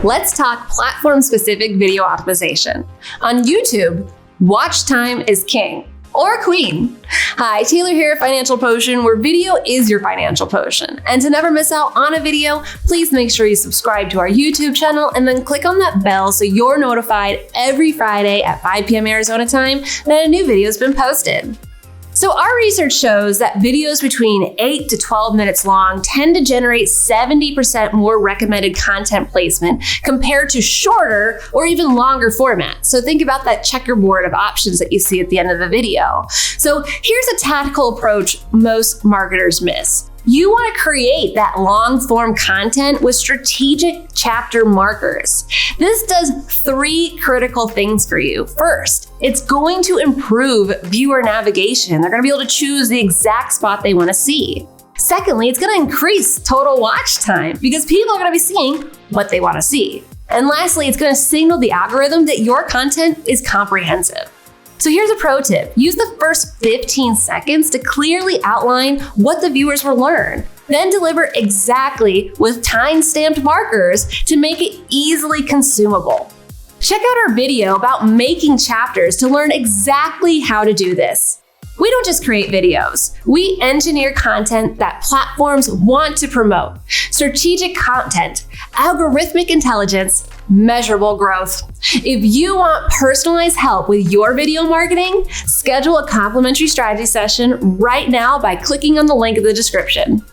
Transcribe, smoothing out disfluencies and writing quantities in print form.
Let's talk platform-specific video optimization. On YouTube, watch time is king or queen. Hi, Taylor here at Financial Potion, where video is your financial potion. And to never miss out on a video, please make sure you subscribe to our YouTube channel and then click on that bell so you're notified every Friday at 5 p.m. Arizona time that a new video has been posted. So our research shows that videos between 8 to 12 minutes long tend to generate 70% more recommended content placement compared to shorter or even longer formats. So think about that checkerboard of options that you see at the end of the video. So here's a tactical approach most marketers miss. You want to create that long form content with strategic chapter markers. This does 3 critical things for you. First, it's going to improve viewer navigation. They're going to be able to choose the exact spot they want to see. Secondly, it's going to increase total watch time because people are going to be seeing what they want to see. And lastly, it's going to signal the algorithm that your content is comprehensive. So here's a pro tip. Use the first 15 seconds to clearly outline what the viewers will learn. Then deliver exactly with time-stamped markers to make it easily consumable. Check out our video about making chapters to learn exactly how to do this. We don't just create videos. We engineer content that platforms want to promote. Strategic content, algorithmic intelligence, measurable growth. If you want personalized help with your video marketing, schedule a complimentary strategy session right now by clicking on the link in the description.